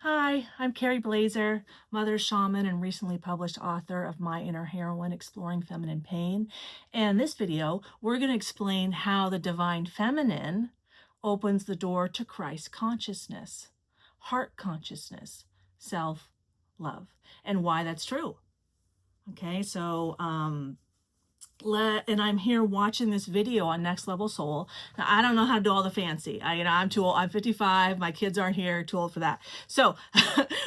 Hi, I'm Carrie Blazer, mother shaman and recently published author of My Inner Heroine, Exploring Feminine Pain. And in this video, we're going to explain how the divine feminine opens the door to Christ consciousness, heart consciousness, self-love, and why that's true. Okay, so and I'm here watching this video on Next Level Soul. Now, I don't know how to do all the fancy. I'm too old. I'm 55. My kids aren't here. Too old for that. So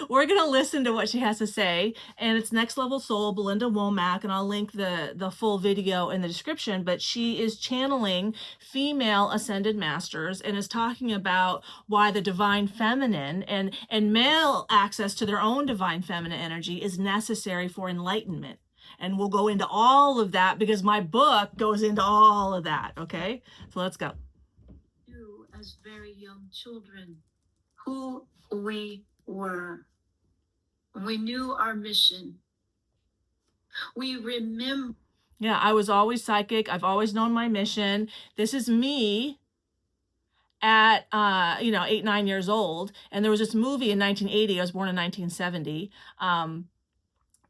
we're going to listen to what she has to say. And it's Next Level Soul, Belinda Womack. And I'll link the full video in the description. But she is channeling female ascended masters and is talking about why the divine feminine and male access to their own divine feminine energy is necessary for enlightenment. And we'll go into all of that because my book goes into all of that. Okay, so let's go. You, as very young children, who we were. We knew our mission. We remember. Yeah, I was always psychic. I've always known my mission. This is me at 8, 9 years old. And there was this movie in 1980. I was born in 1970.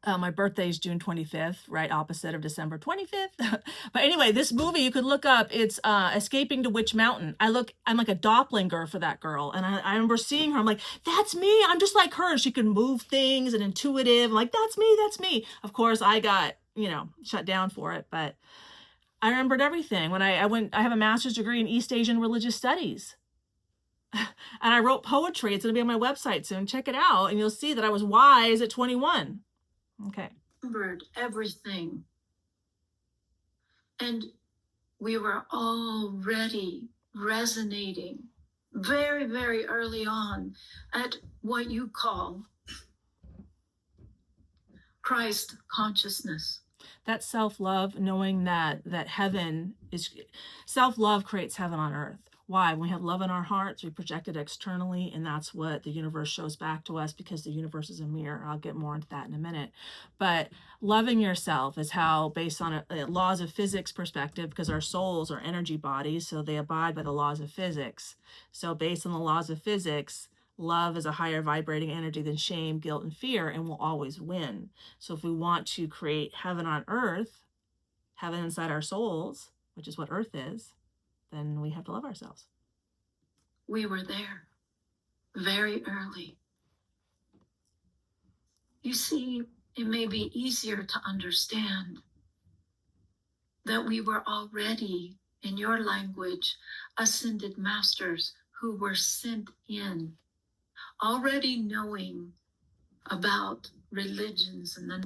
My birthday is June 25th, right opposite of December 25th. But anyway, this movie you could look up. It's Escaping to Witch Mountain. I'm like a doppelganger for that girl. And I remember seeing her. I'm like, that's me. I'm just like her. And she can move things and intuitive. I'm like, that's me. That's me. Of course, I got, shut down for it. But I remembered everything. When I have a master's degree in East Asian religious studies. And I wrote poetry. It's going to be on my website soon. Check it out. And you'll see that I was wise at 21. Okay. Remembered everything. And we were already resonating very, very early on at what you call Christ consciousness. That's self-love, knowing that heaven is, self-love creates heaven on earth. Why? When we have love in our hearts, we project it externally, and that's what the universe shows back to us because the universe is a mirror. I'll get more into that in a minute. But loving yourself is how, based on a laws of physics perspective, because our souls are energy bodies, so they abide by the laws of physics. So based on the laws of physics, love is a higher vibrating energy than shame, guilt, and fear, and will always win. So if we want to create heaven on earth, heaven inside our souls, which is what earth is, then we have to love ourselves. We were there very early. You see, it may be easier to understand that we were already, in your language, ascended masters who were sent in, already knowing about religions and the.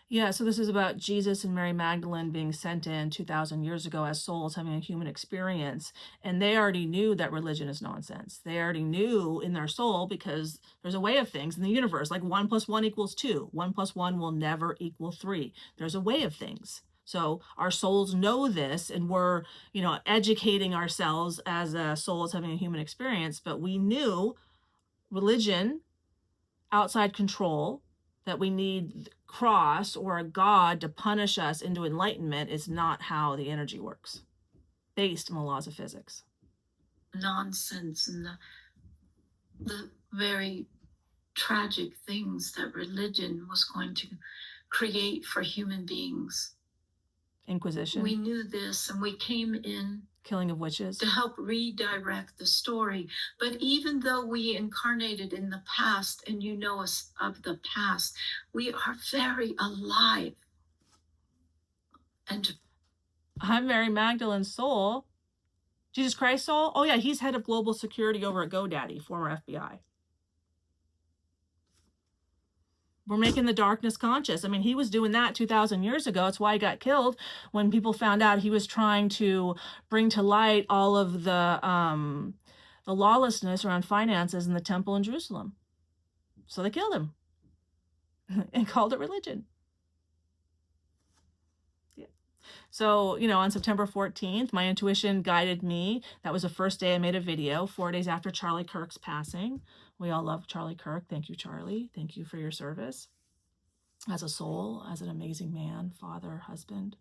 Yeah, so this is about Jesus and Mary Magdalene being sent in 2,000 years ago as souls having a human experience. And they already knew that religion is nonsense. They already knew in their soul, because there's a way of things in the universe, like 1 + 1 = 2. 1 + 1 will never equal 3. There's a way of things. So our souls know this, and we're, educating ourselves as souls having a human experience. But we knew religion, outside control, that we need cross or a god to punish us into enlightenment is not how the energy works, based on the laws of physics. Nonsense and the very tragic things that religion was going to create for human beings. Inquisition. We knew this, and we came in killing of witches to help redirect the story. But even though we incarnated in the past, and you know us of the past, we are very alive. And I'm Mary Magdalene's soul. Jesus Christ's soul? Oh yeah, he's head of global security over at GoDaddy, former FBI. We're making the darkness conscious. I mean, he was doing that 2,000 years ago. It's why he got killed, when people found out he was trying to bring to light all of the lawlessness around finances in the temple in Jerusalem. So they killed him and called it religion. Yeah. So, on September 14th, my intuition guided me. That was the first day I made a video, 4 days after Charlie Kirk's passing. We all love Charlie Kirk. Thank you, Charlie. Thank you for your service as a soul, as an amazing man, father, husband.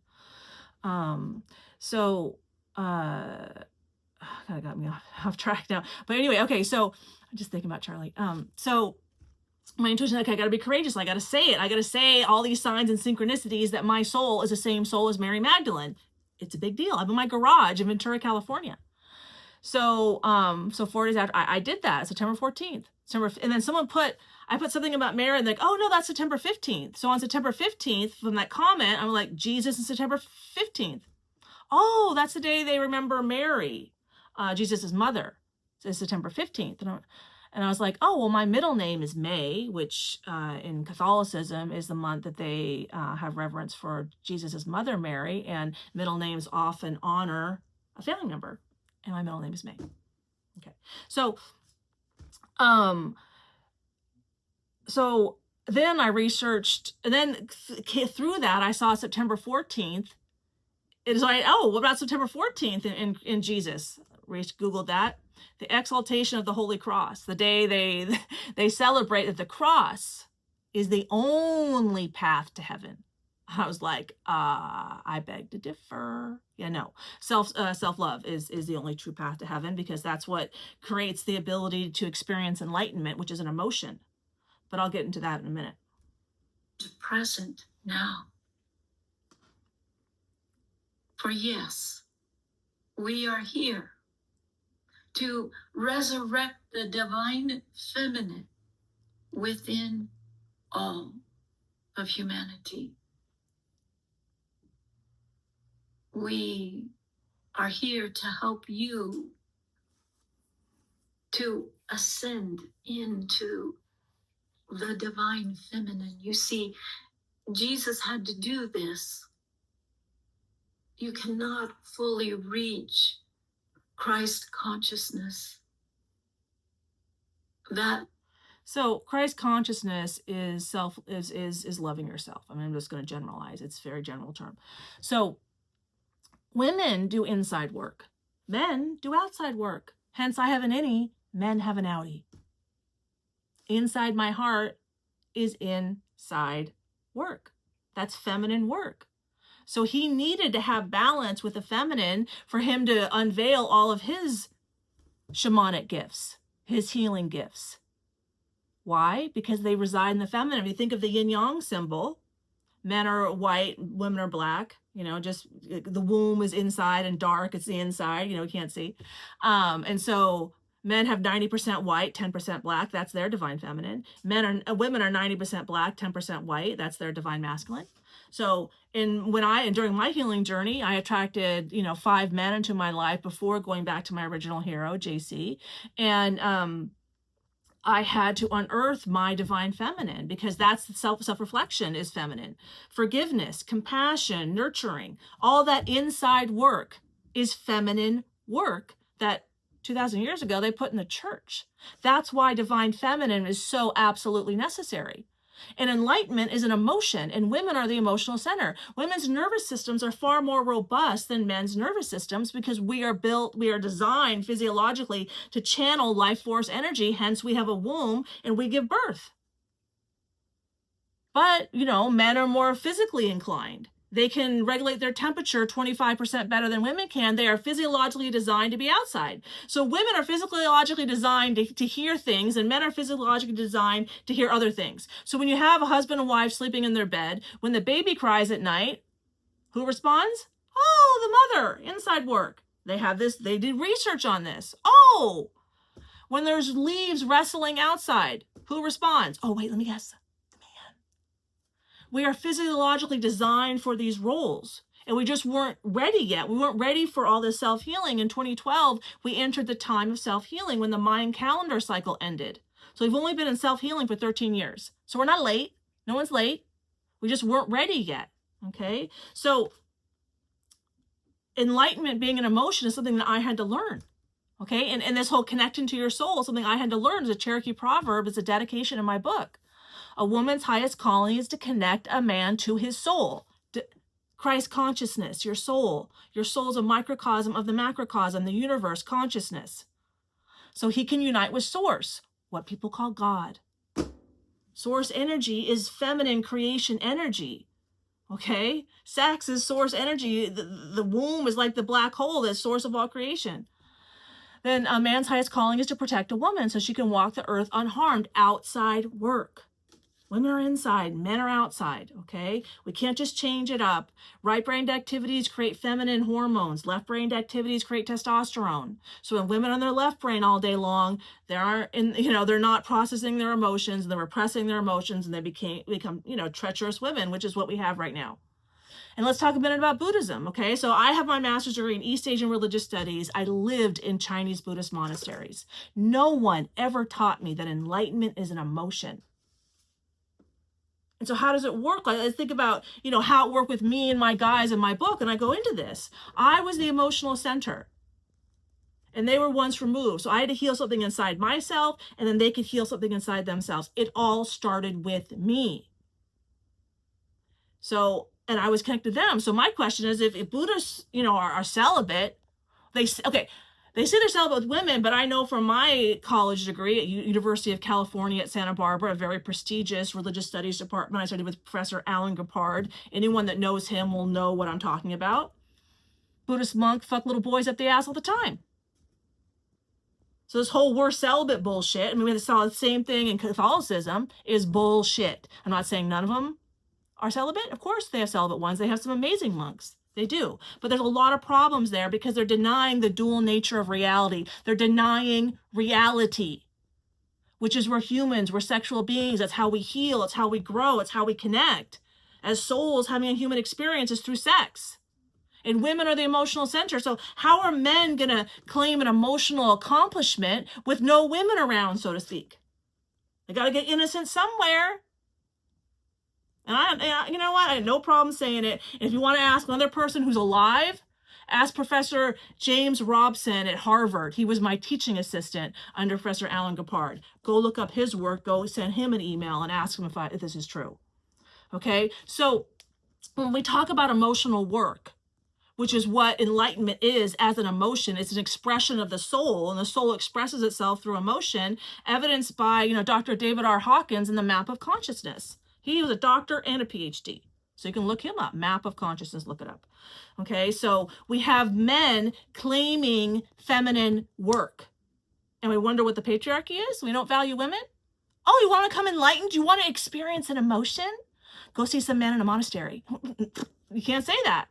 kind of got me off track now. But anyway, okay, so I'm just thinking about Charlie. So my intuition, okay, I got to be courageous. I got to say it. I got to say all these signs and synchronicities that my soul is the same soul as Mary Magdalene. It's a big deal. I'm in my garage in Ventura, California. So, so 4 days after I did that, September 14th, and then I put something about Mary and like, oh no, that's September 15th. So on September 15th, from that comment, I'm like, Jesus is September 15th. Oh, that's the day they remember Mary, Jesus' mother. It's September 15th. And I was like, oh, well, my middle name is May, which in Catholicism is the month that they have reverence for Jesus' mother, Mary, and middle names often honor a family member. And my middle name is May. Okay. So, so then I researched, and then through that, I saw September 14th. It is like, oh, what about September 14th in Jesus? Googled that. The exaltation of the Holy Cross, the day they celebrate that the cross is the only path to heaven. I was like, I beg to differ. Yeah, no, self-love is the only true path to heaven, because that's what creates the ability to experience enlightenment, which is an emotion. But I'll get into that in a minute. Present now. For yes, we are here to resurrect the divine feminine within all of humanity. We are here to help you to ascend into the divine feminine. You see, Jesus had to do this. You cannot fully reach Christ consciousness. So Christ consciousness is loving yourself. I mean, I'm just going to generalize. It's a very general term. So women do inside work. Men do outside work. Hence, I have an innie, men have an outie. Inside my heart is inside work. That's feminine work. So he needed to have balance with the feminine for him to unveil all of his shamanic gifts, his healing gifts. Why? Because they reside in the feminine. If you think of the yin-yang symbol, men are white, women are black. You know, just the womb is inside and dark, it's the inside, you know, you can't see. And so men have 90% white, 10% black. That's their divine feminine. Women are 90% black, 10% white. That's their divine masculine. So during my healing journey, I attracted, 5 men into my life before going back to my original hero, JC. And, I had to unearth my divine feminine, because that's the self-reflection is feminine. Forgiveness, compassion, nurturing, all that inside work is feminine work that 2,000 years ago they put in the church. That's why divine feminine is so absolutely necessary. And enlightenment is an emotion, and women are the emotional center. Women's nervous systems are far more robust than men's nervous systems, because we are designed physiologically to channel life force energy. Hence, we have a womb and we give birth. But, men are more physically inclined. They can regulate their temperature 25% better than women can. They are physiologically designed to be outside. So women are physiologically designed to hear things, and men are physiologically designed to hear other things. So when you have a husband and wife sleeping in their bed, when the baby cries at night, who responds? Oh, the mother, inside work. They did research on this. Oh, when there's leaves rustling outside, who responds? Oh, wait, let me guess. We are physiologically designed for these roles, and we just weren't ready yet. We weren't ready for all this self-healing. In 2012, we entered the time of self-healing when the Mayan calendar cycle ended. So we've only been in self-healing for 13 years. So we're not late. No one's late. We just weren't ready yet. Okay? So enlightenment being an emotion is something that I had to learn. Okay? And this whole connecting to your soul is something I had to learn. As a Cherokee proverb, it's a dedication in my book. A woman's highest calling is to connect a man to his soul. Christ consciousness, your soul. Your soul is a microcosm of the macrocosm, the universe consciousness. So he can unite with source, what people call God. Source energy is feminine creation energy. Okay? Sex is source energy. The womb is like the black hole, that's source of all creation. then a man's highest calling is to protect a woman so she can walk the earth unharmed outside work. Women are inside, men are outside, okay? We can't just change it up. Right-brained activities create feminine hormones. Left-brained activities create testosterone. So when women on their left brain all day long, they're not processing their emotions, and they're repressing their emotions, and they become treacherous women, which is what we have right now. And let's talk a minute about Buddhism, okay? So I have my master's degree in East Asian religious studies. I lived in Chinese Buddhist monasteries. No one ever taught me that enlightenment is an emotion. And so how does it work? I think about, how it worked with me and my guys in my book, and I go into this. I was the emotional center, and they were once removed. So I had to heal something inside myself, and then they could heal something inside themselves. It all started with me. So, and I was connected to them. So my question is, if Buddhists, are celibate, they say they're celibate with women, but I know from my college degree at University of California at Santa Barbara, a very prestigious religious studies department, I studied with Professor Alan Gepard. Anyone that knows him will know what I'm talking about. Buddhist monk fuck little boys up the ass all the time. So this whole we're celibate bullshit, we saw the same thing in Catholicism, is bullshit. I'm not saying none of them are celibate. Of course they have celibate ones. They have some amazing monks. They do. But there's a lot of problems there because they're denying the dual nature of reality. They're denying reality, which is we're humans, we're sexual beings. That's how we heal. It's how we grow. It's how we connect. As souls, having a human experience is through sex. And women are the emotional center. So how are men going to claim an emotional accomplishment with no women around, so to speak? They got to get innocent somewhere. And you know what? I had no problem saying it. If you want to ask another person who's alive, ask Professor James Robson at Harvard. He was my teaching assistant under Professor Alan Gepard. Go look up his work. Go send him an email and ask him if this is true. Okay? So when we talk about emotional work, which is what enlightenment is as an emotion, it's an expression of the soul, and the soul expresses itself through emotion, evidenced by, Dr. David R. Hawkins in the Map of Consciousness. He was a doctor and a PhD. So you can look him up, Map of Consciousness, look it up. Okay, so we have men claiming feminine work. And we wonder what the patriarchy is? We don't value women? Oh, you want to come enlightened? You want to experience an emotion? Go see some men in a monastery. You can't say that.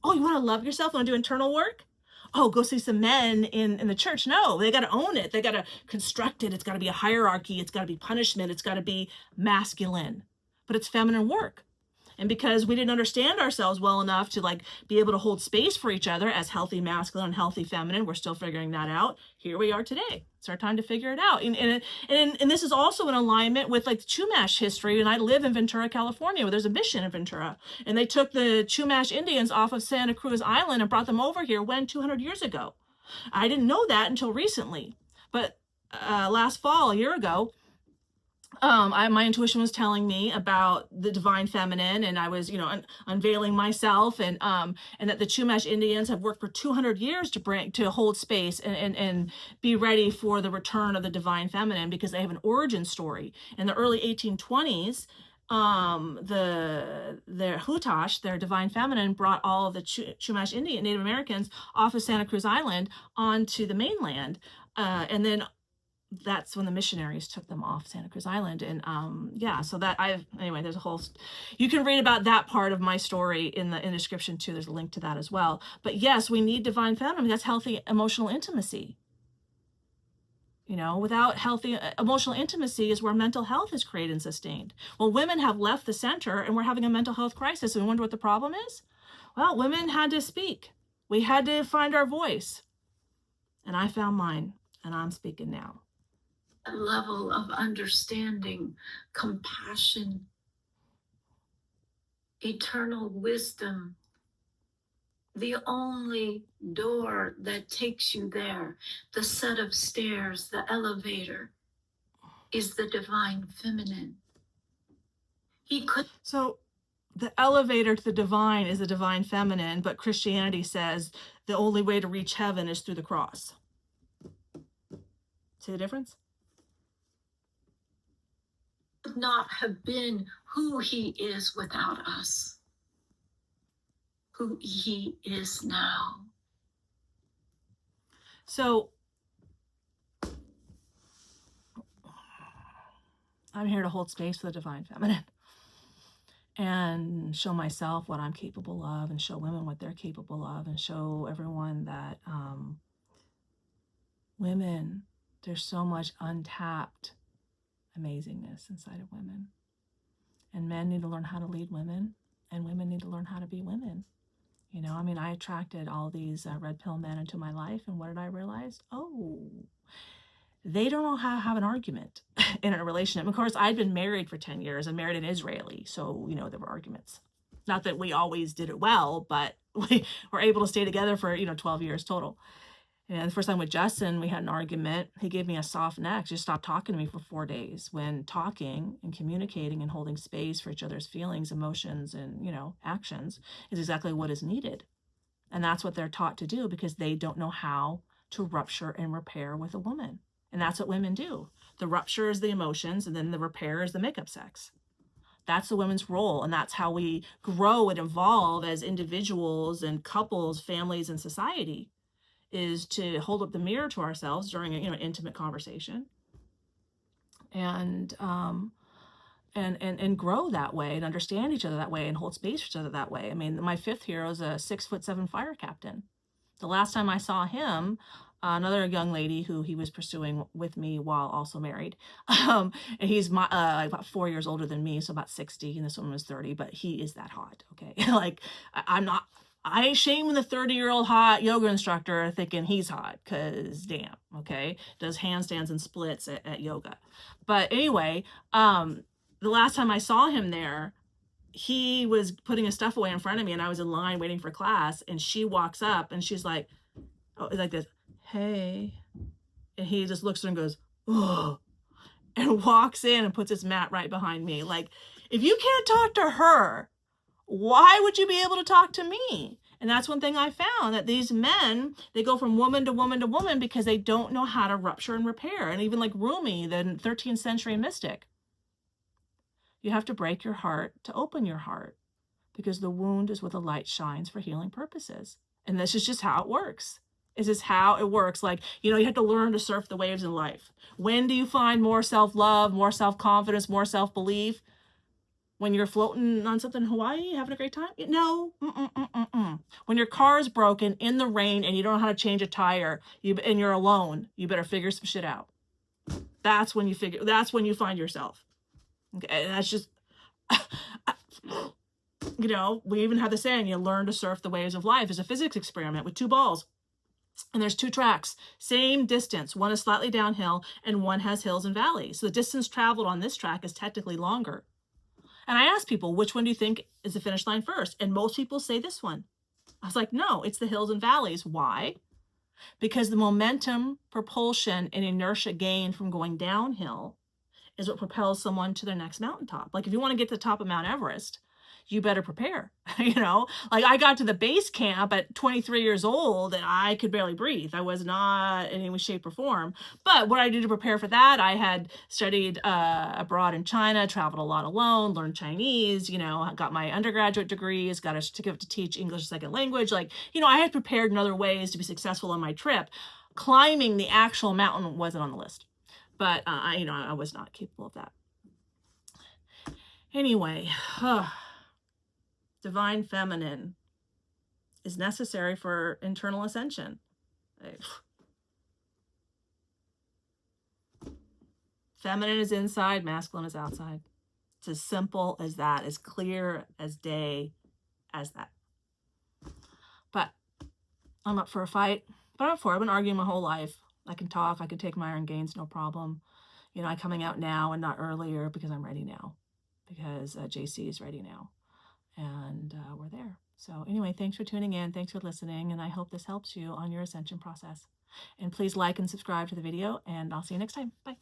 Oh, you want to love yourself? Want to do internal work? Oh, go see some men in the church. No, they got to own it. They got to construct it. It's got to be a hierarchy. It's got to be punishment. It's got to be masculine. But it's feminine work. And because we didn't understand ourselves well enough to be able to hold space for each other as healthy masculine and healthy feminine, we're still figuring that out. Here we are today. It's our time to figure it out. And this is also in alignment with Chumash history. And I live in Ventura, California, where there's a mission in Ventura. And they took the Chumash Indians off of Santa Cruz Island and brought them over here 200 years ago. I didn't know that until recently. But last fall, a year ago, my intuition was telling me about the divine feminine, and I was, unveiling myself, and that the Chumash Indians have worked for 200 years to hold space and be ready for the return of the divine feminine, because they have an origin story. In the early 1820s, their Hutash, their divine feminine, brought all of the Chumash Indian Native Americans off of Santa Cruz Island onto the mainland, and then that's when the missionaries took them off Santa Cruz Island. And so anyway, there's a whole, you can read about that part of my story in the description too. There's a link to that as well. But yes, we need divine feminine. That's healthy emotional intimacy. Without healthy emotional intimacy is where mental health is created and sustained. Well, women have left the center and we're having a mental health crisis. And we wonder what the problem is. Well, women had to speak. We had to find our voice. And I found mine, and I'm speaking now. Level of understanding, compassion, eternal wisdom. The only door that takes you there, the set of stairs, the elevator, is the divine feminine. So the elevator to the divine is the divine feminine, but Christianity says the only way to reach heaven is through the cross. See the difference? Would not have been who he is without us, who he is now. So I'm here to hold space for the divine feminine and show myself what I'm capable of, and show women what they're capable of, and show everyone that women, there's so much untapped amazingness inside of women. And men need to learn how to lead women, and women need to learn how to be women. You know, I mean, I attracted all these red pill men into my life, and what did I realize? Oh, they don't know how to have an argument in a relationship. Of course, I'd been married for 10 years. I married an Israeli, so, you know, there were arguments. Not that we always did it well, but we were able to stay together for, 12 years total. And the first time with Justin, we had an argument. He gave me a soft neck, just stopped talking to me for 4 days, when talking and communicating and holding space for each other's feelings, emotions, and, actions is exactly what is needed. And that's what they're taught to do, because they don't know how to rupture and repair with a woman. And that's what women do. The rupture is the emotions, and then the repair is the makeup sex. That's the women's role, and that's how we grow and evolve as individuals and couples, families, and society, is to hold up the mirror to ourselves during an intimate conversation, and grow that way, and understand each other that way, and hold space for each other that way. I mean, my fifth hero is a 6'7" fire captain. The last time I saw him, another young lady who he was pursuing with me while also married, and he's about 4 years older than me, so about 60, and this woman was 30, but he is that hot, okay? Like, I ain't shaming the 30-year-old hot yoga instructor thinking he's hot, because damn, okay? Does handstands and splits at yoga. But anyway, the last time I saw him there, he was putting his stuff away in front of me, and I was in line waiting for class, and she walks up and she's like, oh, like this, hey. And he just looks at her and goes, oh, and walks in and puts his mat right behind me. Like, if you can't talk to her, why would you be able to talk to me? And that's one thing I found, that these men, they go from woman to woman to woman because they don't know how to rupture and repair. And even like Rumi, the 13th century mystic, you have to break your heart to open your heart, because the wound is where the light shines for healing purposes. And this is just how it works. This is how it works. Like, you have to learn to surf the waves in life. When do you find more self-love, more self-confidence, more self-belief? When you're floating on something in Hawaii, having a great time? No. When your car is broken in the rain and you don't know how to change a tire, and you're alone, you better figure some shit out. That's when you find yourself. Okay, and that's just, we even have the saying, you learn to surf the waves of life. It's a physics experiment with 2 balls. And there's 2 tracks, same distance. One is slightly downhill and one has hills and valleys. So the distance traveled on this track is technically longer. And I asked people, which one do you think is the finish line first? And most people say this one. I was like, no, it's the hills and valleys. Why? Because the momentum, propulsion, and inertia gained from going downhill is what propels someone to their next mountaintop. Like, if you want to get to the top of Mount Everest, you better prepare. Like, I got to the base camp at 23 years old and I could barely breathe. I was not in any way, shape, or form. But what I did to prepare for that, I had studied abroad in China, traveled a lot alone, learned Chinese, got my undergraduate degrees, got a certificate to teach English as a second language. Like, I had prepared in other ways to be successful on my trip. Climbing the actual mountain wasn't on the list. But I was not capable of that. Anyway, divine feminine is necessary for internal ascension. Feminine is inside, masculine is outside. It's as simple as that, as clear as day as that. But I'm up for a fight. But I'm up for it. I've been arguing my whole life. I can talk. I can take my iron gains, no problem. I'm coming out now and not earlier because I'm ready now. Because JC is ready now. And we're there. So anyway, thanks for tuning in. Thanks for listening. And I hope this helps you on your ascension process. And please like and subscribe to the video. And I'll see you next time. Bye.